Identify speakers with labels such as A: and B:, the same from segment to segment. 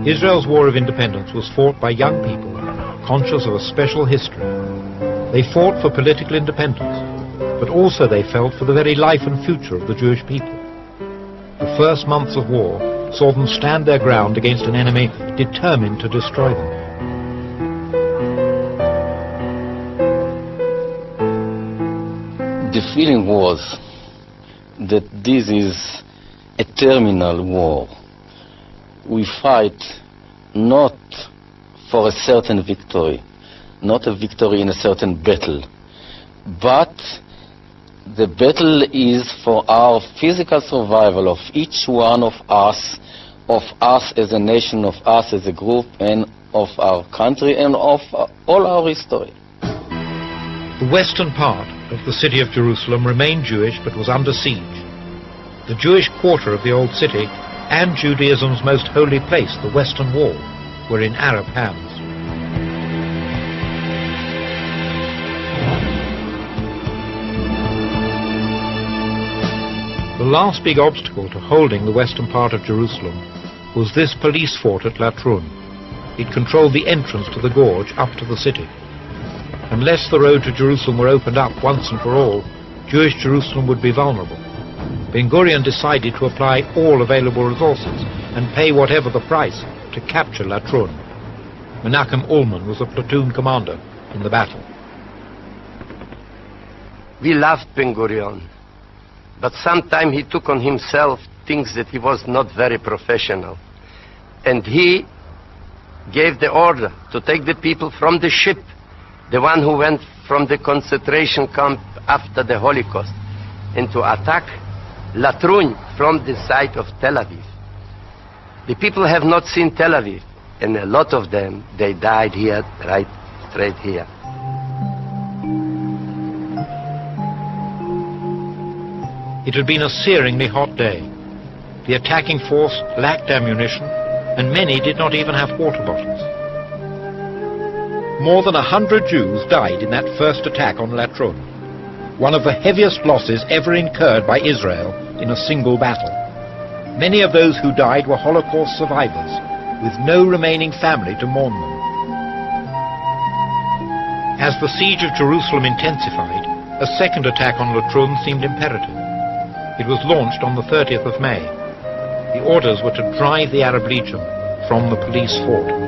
A: Israel's War of Independence was fought by young people conscious of a special history. They fought for political independence, but also they felt for the very life and future of the Jewish people. The first months of war saw them stand their ground against an enemy determined to destroy them.
B: The feeling was that this is a terminal war. We fight not for a certain victory, not a victory in a certain battle, but the battle is for our physical survival of each one of us as a nation, of us as a group, and of our country, and of all our history.
A: The western part of the city of Jerusalem remained Jewish but was under siege. The Jewish quarter of the old city and Judaism's most holy place, the Western Wall, were in Arab hands. The last big obstacle to holding the western part of Jerusalem was this police fort at Latrun. It controlled the entrance to the gorge up to the city. Unless the road to Jerusalem were opened up once and for all, Jewish Jerusalem would be vulnerable. Ben-Gurion decided to apply all available resources and pay whatever the price to capture Latrun. Menachem Ullman was the platoon commander in the battle.
C: We loved Ben-Gurion, but sometimes he took on himself things that he was not very professional. And he gave the order to take the people from the ship, the one who went from the concentration camp after the Holocaust, and to attack Latrun from the side of Tel Aviv. The people have not seen Tel Aviv, and a lot of them, they died here, right straight here.
A: It had been a searingly hot day. The attacking force lacked ammunition, and many did not even have water bottles. More than 100 Jews died in that first attack on Latrun, one of the heaviest losses ever incurred by Israel in a single battle. Many of those who died were Holocaust survivors, with no remaining family to mourn them. As the siege of Jerusalem intensified, a second attack on Latrun seemed imperative. It was launched on the 30th of May. The orders were to drive the Arab Legion from the police fort.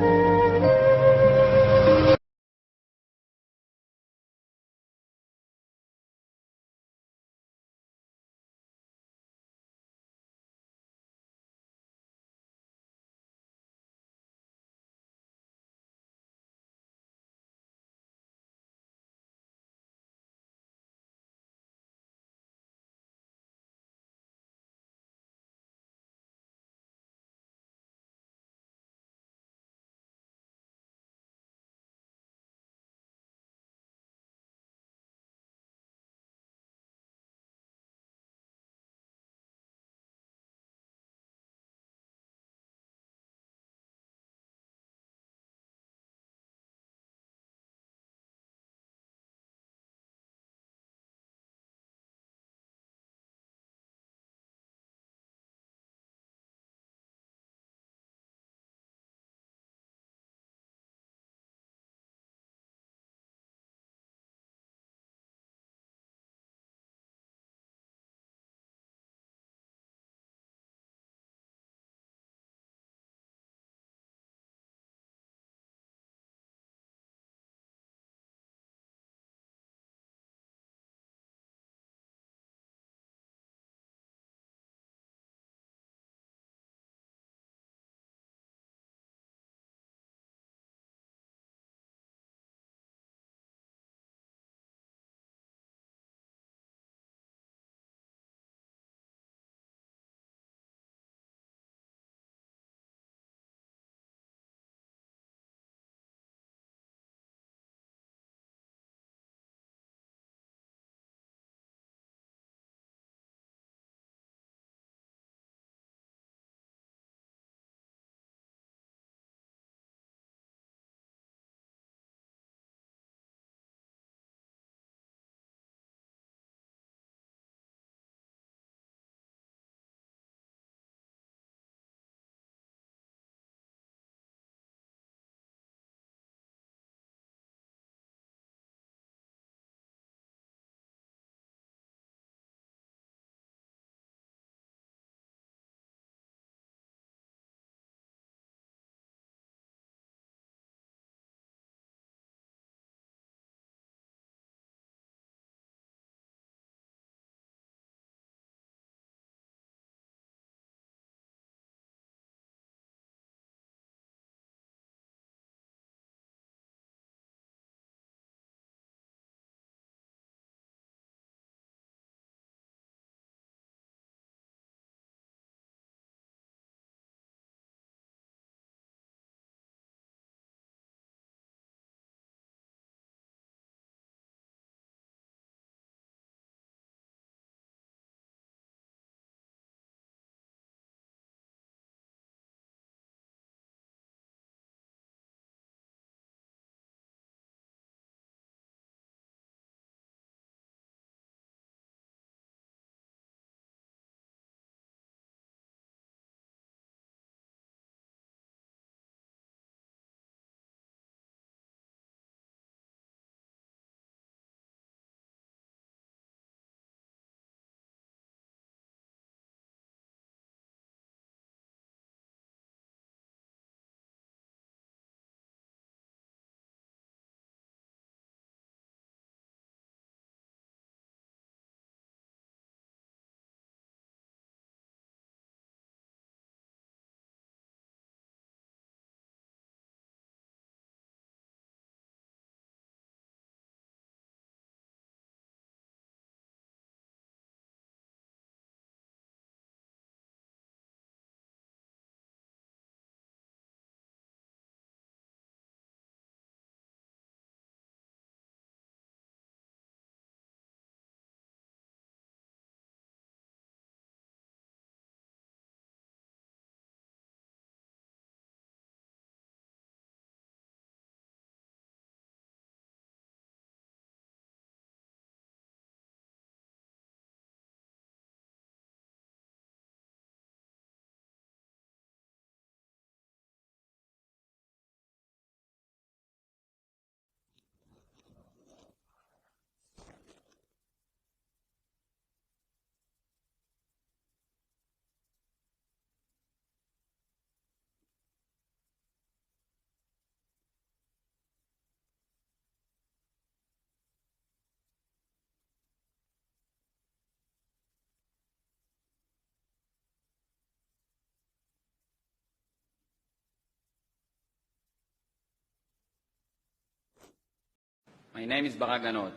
D: My name is Barak Ganot.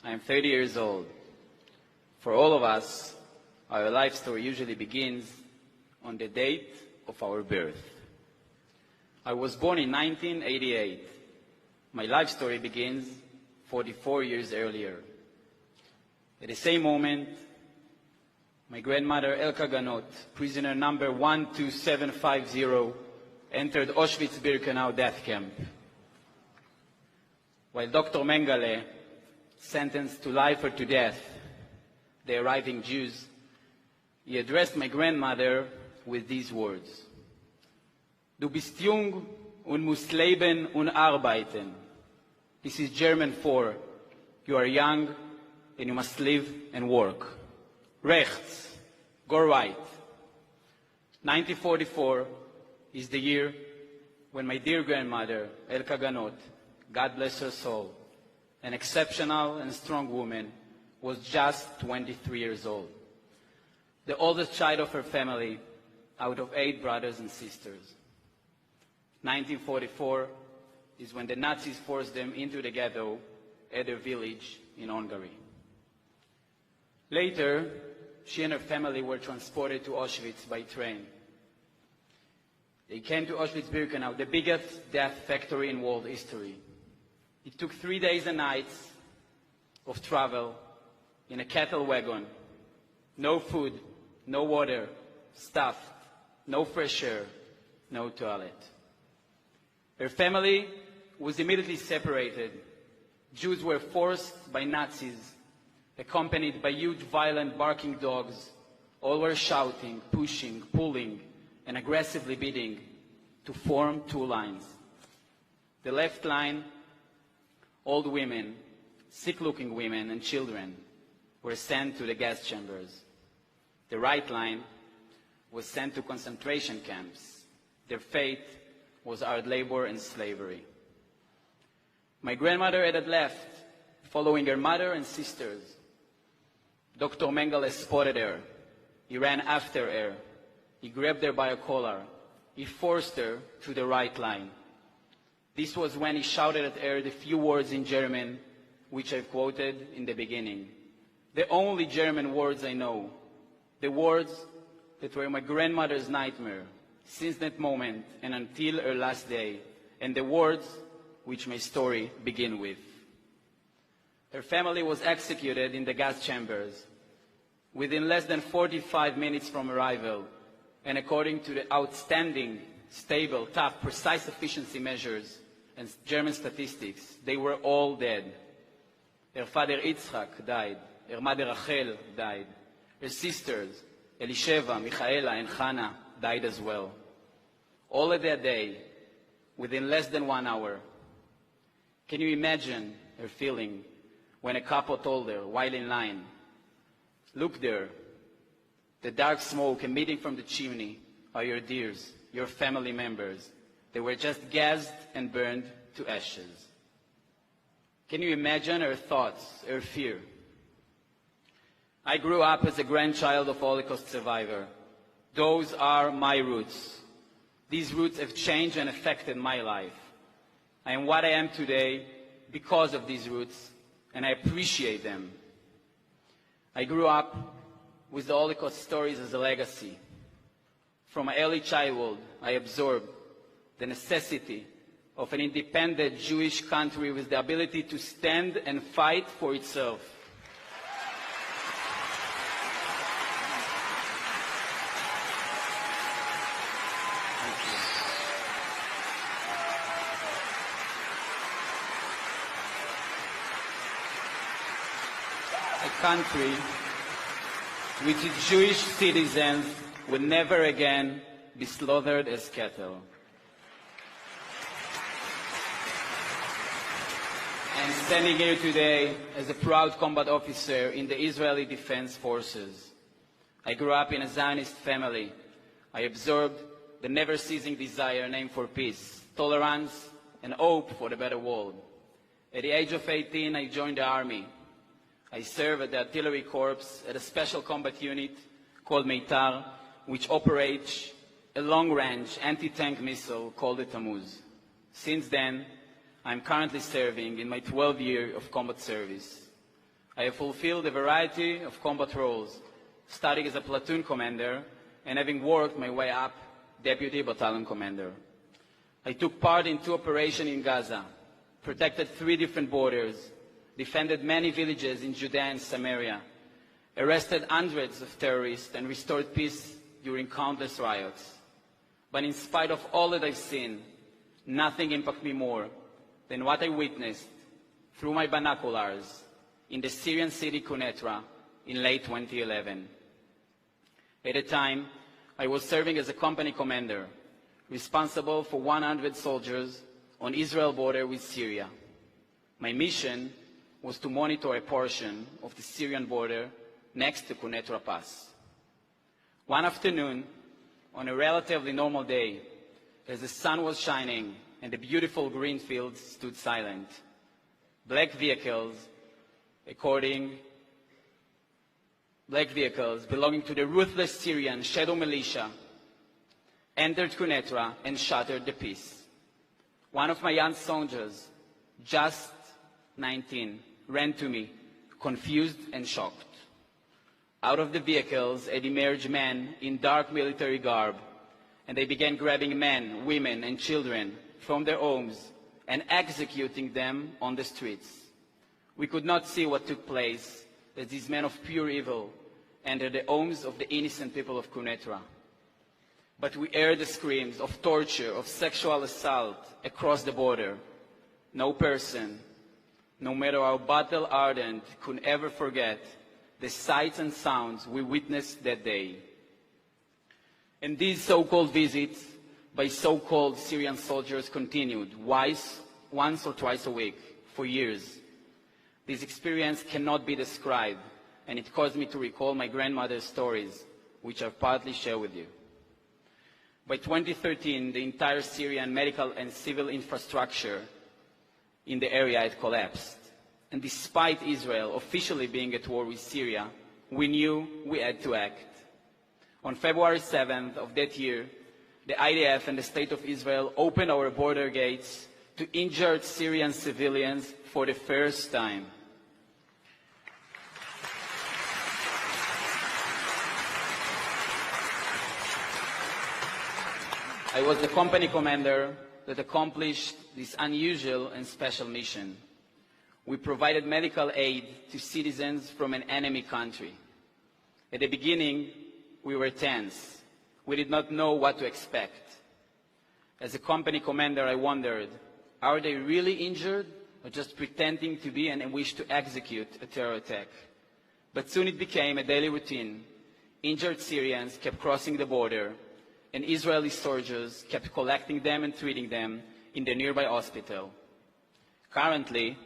D: I am 30 years old. For all of us, our life story usually begins on the date of our birth. I was born in 1988. My life story begins 44 years earlier. At the same moment, my grandmother Elka Ganot, prisoner number 12750, entered Auschwitz-Birkenau death camp. While Dr. Mengele sentenced to life or to death the arriving Jews, he addressed my grandmother with these words: Du bist jung und musst leben und arbeiten. This is German for, you are young and you must live and work. Rechts, go right. 1944 is the year when my dear grandmother, Elka Ganot, God bless her soul, an exceptional and strong woman, was just 23 years old. The oldest child of her family out of 8 brothers and sisters. 1944 is when the Nazis forced them into the ghetto at their village in Hungary. Later, she and her family were transported to Auschwitz by train. They came to Auschwitz-Birkenau, the biggest death factory in world history. It took 3 days and nights of travel in a cattle wagon. No food, no water, stuffed, no fresh air, no toilet. Her family was immediately separated. Jews were forced by Nazis, accompanied by huge violent barking dogs. All were shouting, pushing, pulling, and aggressively beating to form 2 lines. The left line, old women, sick-looking women and children were sent to the gas chambers. The right line was sent to concentration camps. Their fate was hard labor and slavery. My grandmother had left, following her mother and sisters. Dr. Mengele spotted her. He ran after her. He grabbed her by a collar. He forced her to the right line. This was when he shouted at her the few words in German, which I've quoted in the beginning. The only German words I know. The words that were my grandmother's nightmare since that moment and until her last day, and the words which my story begins with. Her family was executed in the gas chambers within less than 45 minutes from arrival, and according to the outstanding, stable, tough, precise efficiency measures and German statistics, they were all dead. Her father Yitzhak died. Her mother Rachel died. Her sisters Elisheva, Michaela, and Hannah died as well. All of that day, within less than 1 hour. Can you imagine her feeling when a couple told her, while in line, "Look there, the dark smoke emitting from the chimney are your dears, your family members. They were just gassed and burned to ashes." Can you imagine her thoughts, her fear? I grew up as a grandchild of a Holocaust survivor. Those are my roots. These roots have changed and affected my life. I am what I am today because of these roots, and I appreciate them. I grew up with the Holocaust stories as a legacy. From my early childhood, I absorbed the necessity of an independent Jewish country with the ability to stand and fight for itself. Country which its Jewish citizens will never again be slaughtered as cattle. I'm standing here today as a proud combat officer in the Israeli Defense Forces. I grew up in a Zionist family. I absorbed the never-ceasing desire and aim for peace, tolerance, and hope for the better world. At the age of 18, I joined the army. I serve at the artillery corps at a special combat unit called Meitar, which operates a long-range anti-tank missile called the Tammuz. Since then, I am currently serving in my 12th year of combat service. I have fulfilled a variety of combat roles, starting as a platoon commander and having worked my way up, deputy battalion commander. I took part in 2 operations in Gaza, protected 3 different borders, defended many villages in Judea and Samaria, arrested hundreds of terrorists, and restored peace during countless riots. But in spite of all that I've seen, nothing impacted me more than what I witnessed through my binoculars in the Syrian city Quneitra in late 2011. At the time, I was serving as a company commander, responsible for 100 soldiers on Israel border with Syria. My mission was to monitor a portion of the Syrian border next to Quneitra Pass. One afternoon, on a relatively normal day, as the sun was shining and the beautiful green fields stood silent, black vehicles belonging to the ruthless Syrian shadow militia entered Quneitra and shattered the peace. One of my young soldiers, just 19, ran to me, confused and shocked. Out of the vehicles had emerged men in dark military garb, and they began grabbing men, women, and children from their homes and executing them on the streets. We could not see what took place as these men of pure evil entered the homes of the innocent people of Quneitra. But we heard the screams of torture, of sexual assault across the border. No person, no matter how battle-hardened, could ever forget the sights and sounds we witnessed that day. And these so-called visits by so-called Syrian soldiers continued once or twice a week for years. This experience cannot be described, and it caused me to recall my grandmother's stories, which I've partly shared with you. By 2013, the entire Syrian medical and civil infrastructure in the area had collapsed. And despite Israel officially being at war with Syria, we knew we had to act. On February 7th of that year, the IDF and the State of Israel opened our border gates to injured Syrian civilians for the first time. I was the company commander that accomplished this unusual and special mission. We provided medical aid to citizens from an enemy country. At the beginning, we were tense. We did not know what to expect. As a company commander, I wondered, are they really injured or just pretending to be and wish to execute a terror attack? But soon it became a daily routine. Injured Syrians kept crossing the border, and Israeli soldiers kept collecting them and treating them in the nearby hospital. Currently,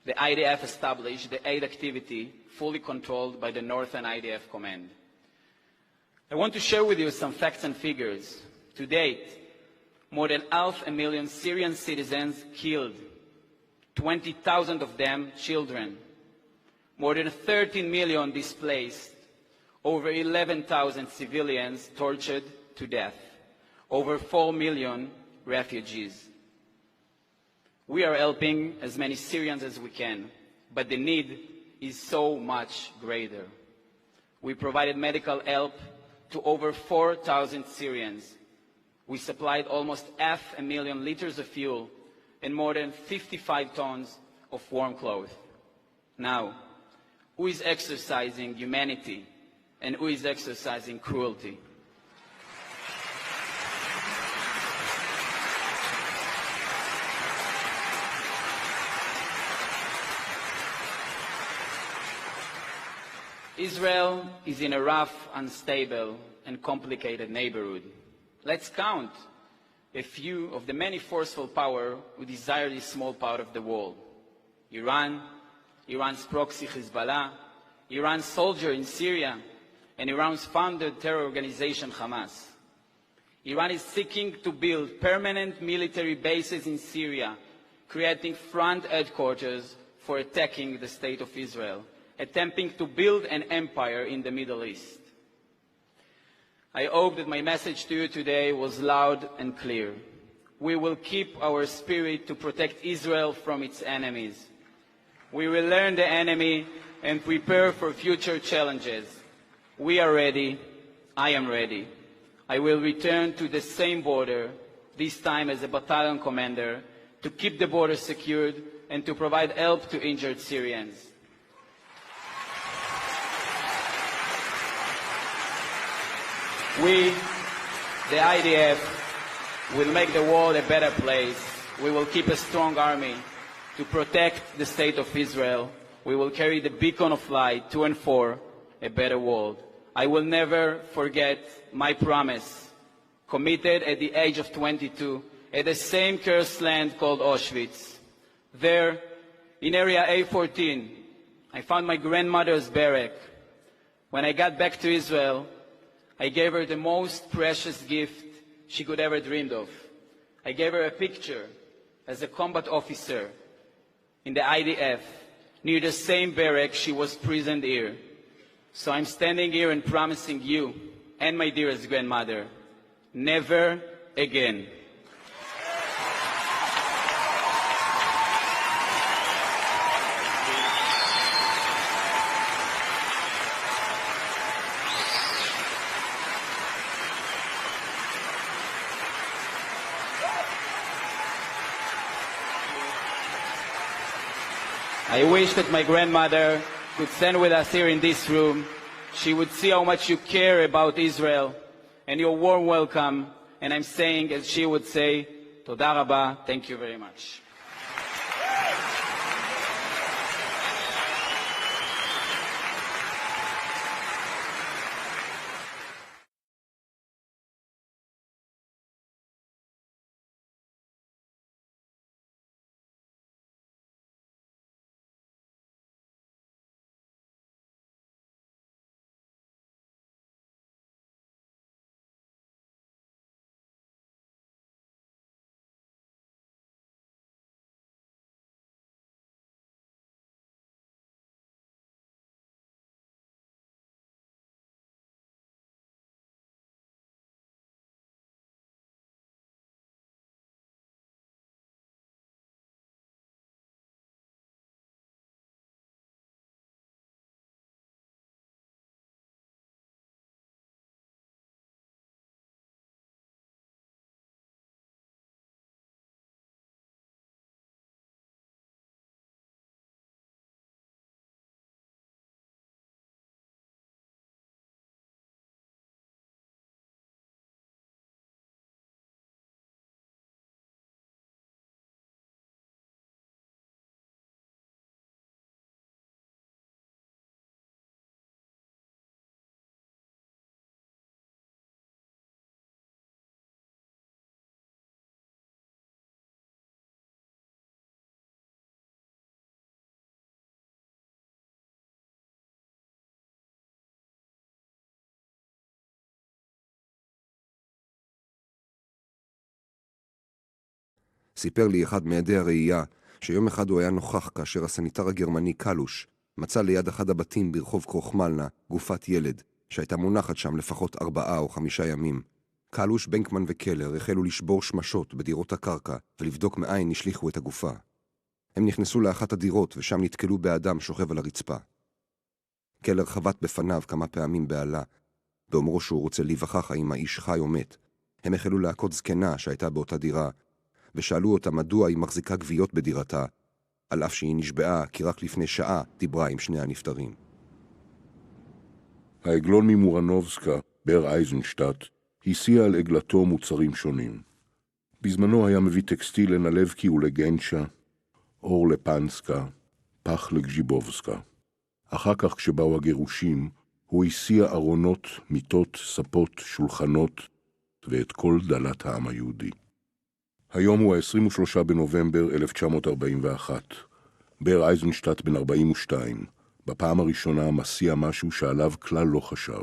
D: the IDF established the aid activity fully controlled by the Northern IDF Command. I want to share with you some facts and figures. To date, more than 500,000 Syrian citizens killed, 20,000 of them children, more than 13 million displaced, over 11,000 civilians tortured to death, over 4 million refugees. We are helping as many Syrians as we can, but the need is so much greater. We provided medical help to over 4,000 Syrians. We supplied almost 500,000 liters of fuel and more than 55 tons of warm clothes. Now, who is exercising humanity and who is exercising cruelty? Israel is in a rough, unstable, and complicated neighborhood. Let's count a few of the many forceful powers who desire this small part of the world. Iran, Iran's proxy Hezbollah, Iran's soldier in Syria, and Iran's founded terror organization Hamas. Iran is seeking to build permanent military bases in Syria, creating front headquarters for attacking the State of Israel, attempting to build an empire in the Middle East. I hope that my message to you today was loud and clear. we will keep our spirit to protect Israel from its enemies. We will learn the enemy and prepare for future challenges. We are ready. I am ready. I will return to the same border, this time as a battalion commander, to keep the border secured and to provide help to injured Syrians. We, the IDF, will make the world a better place. We will keep a strong army to protect the state of Israel. We will carry the beacon of light to and for a better world. I will never forget my promise, committed at the age of 22, at the same cursed land called Auschwitz. There, in area A14, I found my grandmother's barrack. When I got back to Israel, I gave her the most precious gift she could ever dreamed of. I gave her a picture as a combat officer in the IDF near the same barrack she was prisoned here. So I'm standing here and promising you and my dearest grandmother, never again. I wish that my grandmother could stand with us here in this room. She would see how much you care about Israel and your warm welcome. And I'm saying, as she would say, Toda Rabba, thank you very much.
E: סיפר לי אחד מעדי הראייה שיום אחד הוא היה נוכח כאשר הסניטר הגרמני קלוש מצא ליד אחד הבתים ברחוב קרוחמלנה גופת ילד שהייתה מונחת שם לפחות 4 או 5 ימים. קלוש, בנקמן וקלר החלו לשבור שמשות בדירות הקרקע ולבדוק מאין נשליחו את הגופה. הם נכנסו לאחת הדירות ושם נתקלו באדם שוכב על הרצפה. קלר חבט בפניו כמה פעמים בעלה, באומרו שהוא רוצה להיווכח האם האיש חי או מת. הם החלו להכות זקנה שהייתה באותה דירה, ושאלו אותה מדוע היא מחזיקה גוויות בדירתה, על אף שהיא נשבעה כי רק לפני שעה דיברה עם שני הנפטרים.
F: העגלון ממורנובסקה, בר אייזנשטט, הסיע על עגלתו מוצרים שונים. בזמנו היה מביא טקסטיל לנלבקי ולגנצ'ה, אור לפנסקה, פח לג'יבובסקה. אחר כך כשבאו הגירושים, הוא הסיע ארונות, מיטות, ספות, שולחנות, ואת כל דלת העם היהודי. היום הוא ה-23 בנובמבר 1941. בר אייזנשטט בן 42, בפעם הראשונה מסיע משהו שעליו כלל לא חשב.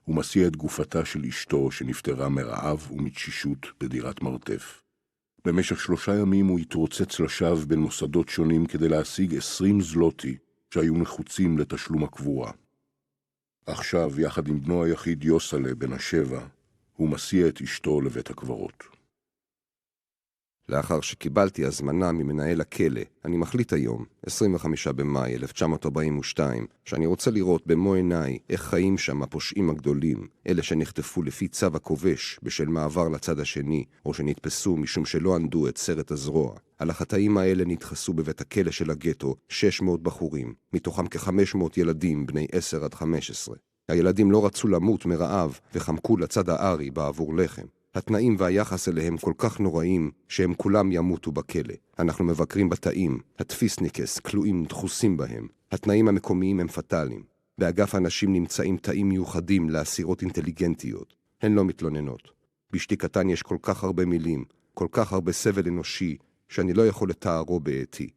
F: הוא מסיע את גופתה של אשתו שנפטרה מרעב ומתשישות בדירת מרתף. במשך 3 ימים הוא התרוצץ לשווא בין מוסדות שונים כדי להשיג 20 זלוטי שהיו נחוצים לתשלום הקבורה. עכשיו, יחד עם בנו היחיד יוסלה בן 7, הוא מסיע את אשתו לבית הקברות.
E: לאחר שקיבלתי הזמנה ממנהל הכלא, אני מחליט היום, 25 במאי 1942, שאני רוצה לראות במו עיניי איך חיים שם הפושעים הגדולים, אלה שנחטפו לפי צו הכובש בשל מעבר לצד השני, או שנתפסו משום שלא ענדו את סרט הזרוע. על החטאים האלה נדחסו בבית הכלא של הגטו 600 בחורים, מתוכם כ-500 ילדים בני 10 עד 15. הילדים לא רצו למות מרעב וחמקו לצד הארי בעבור לחם. התנאים והיחס אליהם כל כך נוראים שהם כולם ימותו בכלא. אנחנו מבקרים בתאים, התפיסניקס, כלואים דחוסים בהם. התנאים המקומיים הם פטליים. באגף הנשים נמצאים תאים מיוחדים לאסירות אינטליגנטיות. הן לא מתלוננות. בשתיקתן יש כל כך הרבה מילים, כל כך הרבה סבל אנושי, שאני לא יכול לתארו בעתי.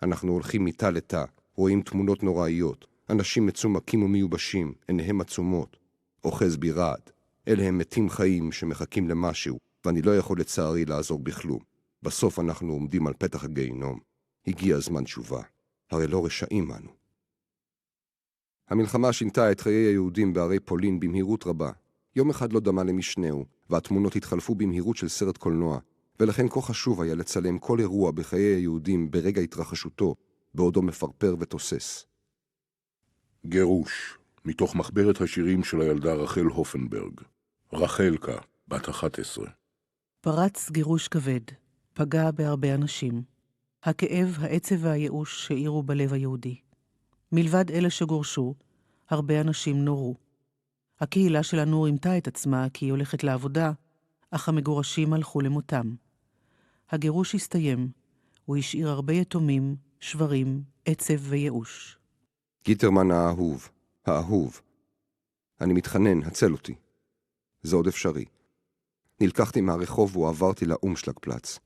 E: אנחנו הולכים מיטה לתא, רואים תמונות נוראיות, אנשים מצומקים ומיובשים, עיניהם עצומות. אוחז בי רעד. אלה הם מתים חיים שמחכים למשהו, ואני לא יכול לצערי לעזור בכלום. בסוף אנחנו עומדים על פתח הגיהינום. הגיע הזמן תשובה. הרי לא רשעים אנו. המלחמה שינתה את חיי היהודים בערי פולין במהירות רבה. יום אחד לא דמה למשנהו, והתמונות התחלפו במהירות של סרט קולנוע, ולכן כה חשוב היה לצלם כל אירוע בחיי היהודים ברגע התרחשותו, בעודו מפרפר ותוסס.
F: גירוש, מתוך מחברת השירים של הילדה רחל הופנברג. רחלקה, בת 11.
G: פרץ גירוש כבד, פגע בהרבה אנשים. הכאב, העצב והייאוש שהאירו בלב היהודי. מלבד אלה שגורשו, הרבה אנשים נורו. הקהילה שלנו רימתה את עצמה כי היא הולכת לעבודה, אך המגורשים הלכו למותם. הגירוש הסתיים, הוא השאיר הרבה יתומים, שברים, עצב וייאוש.
E: גיטרמן האהוב, האהוב. אני מתחנן, הצל אותי. זה עוד אפשרי. נלקחתי מהרחוב ועברתי לאומשלגפלץ.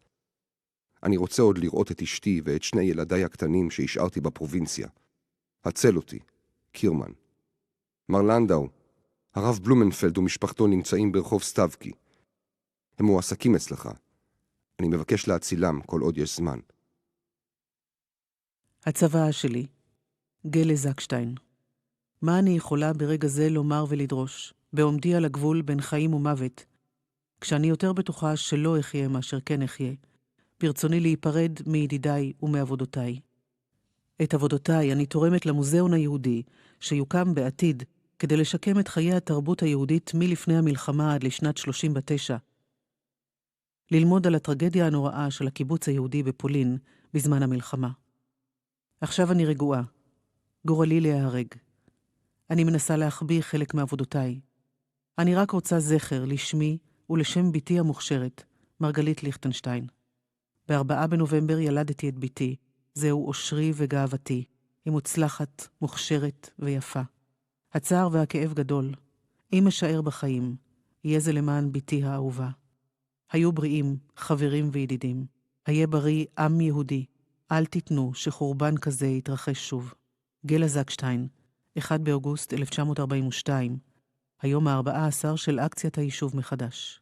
E: אני רוצה עוד לראות את אשתי ואת שני ילדיי הקטנים שהשארתי בפרובינציה. הצל אותי, קירמן. מר לנדאו, הרב בלומנפלד ומשפחתו נמצאים ברחוב סטבקי. הם מועסקים אצלך. אני מבקש להצילם כל עוד יש זמן.
G: הצוואה שלי, גלה זקשטיין. מה אני יכולה ברגע זה לומר ולדרוש, בעומדי על הגבול בין חיים ומוות, כשאני יותר בטוחה שלא אחיה מאשר כן אחיה, ברצוני להיפרד מידידיי ומעבודותיי. את עבודותיי אני תורמת למוזיאון היהודי, שיוקם בעתיד כדי לשקם את חיי התרבות היהודית מלפני המלחמה עד לשנת 39. ללמוד על הטרגדיה הנוראה של הקיבוץ היהודי בפולין בזמן המלחמה. עכשיו אני רגועה. גורלי להיהרג. אני מנסה להחביא חלק מעבודותיי. אני רק רוצה זכר לשמי ולשם ביתי המוכשרת, מרגלית ליכטנשטיין. ב4 בנובמבר ילדתי את ביתי, זהו אושרי וגאוותי, היא מוצלחת, מוכשרת ויפה. הצער והכאב גדול. אם אשאר בחיים, יהיה זה למען ביתי האהובה. היו בריאים, חברים וידידים. היה בריא עם יהודי. אל תיתנו שחורבן כזה יתרחש שוב. גלה זקשטיין, 1 באוגוסט 1942, היום ה-14 של אקציית היישוב מחדש.